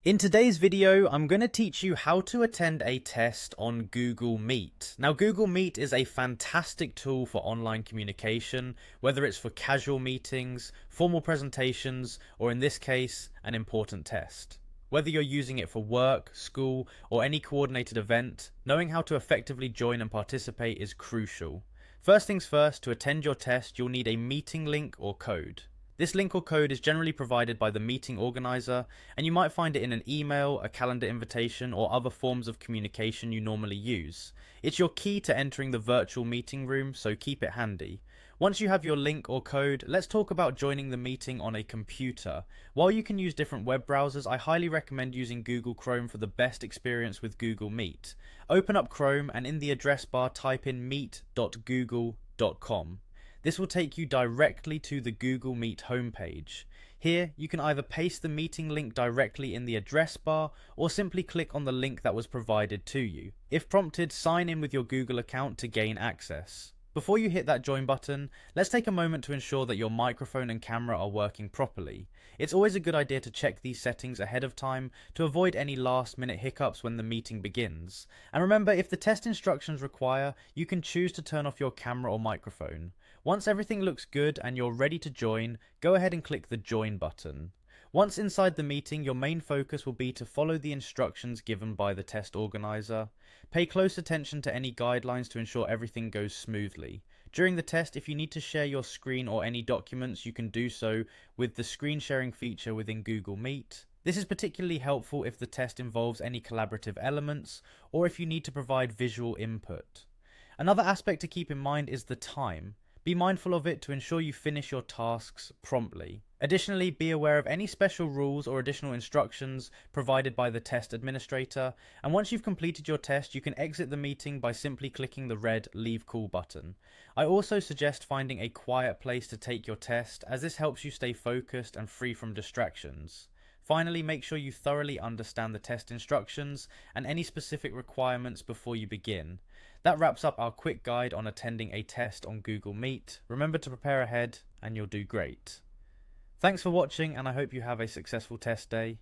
In today's video, I'm going to teach you how to attend a test on Google Meet. Now, Google Meet is a fantastic tool for online communication, whether it's for casual meetings, formal presentations, or in this case, an important test. Whether you're using it for work, school, or any coordinated event, knowing how to effectively join and participate is crucial. First things first, to attend your test, you'll need a meeting link or code. This link or code is generally provided by the meeting organizer, and you might find it in an email, a calendar invitation, or other forms of communication you normally use. It's your key to entering the virtual meeting room, so keep it handy. Once you have your link or code, let's talk about joining the meeting on a computer. While you can use different web browsers, I highly recommend using Google Chrome for the best experience with Google Meet. Open up Chrome and in the address bar type in meet.google.com. This will take you directly to the Google Meet homepage. Here, you can either paste the meeting link directly in the address bar or simply click on the link that was provided to you. If prompted, sign in with your Google account to gain access. Before you hit that join button, let's take a moment to ensure that your microphone and camera are working properly. It's always a good idea to check these settings ahead of time to avoid any last-minute hiccups when the meeting begins. And remember, if the test instructions require, you can choose to turn off your camera or microphone. Once everything looks good and you're ready to join, go ahead and click the join button. Once inside the meeting, your main focus will be to follow the instructions given by the test organizer. Pay close attention to any guidelines to ensure everything goes smoothly. During the test, if you need to share your screen or any documents, you can do so with the screen sharing feature within Google Meet. This is particularly helpful if the test involves any collaborative elements or if you need to provide visual input. Another aspect to keep in mind is the time. Be mindful of it to ensure you finish your tasks promptly. Additionally, be aware of any special rules or additional instructions provided by the test administrator, and once you've completed your test, you can exit the meeting by simply clicking the red Leave Call button. I also suggest finding a quiet place to take your test, as this helps you stay focused and free from distractions. Finally, make sure you thoroughly understand the test instructions and any specific requirements before you begin. That wraps up our quick guide on attending a test on Google Meet. Remember to prepare ahead and you'll do great. Thanks for watching, and I hope you have a successful test day.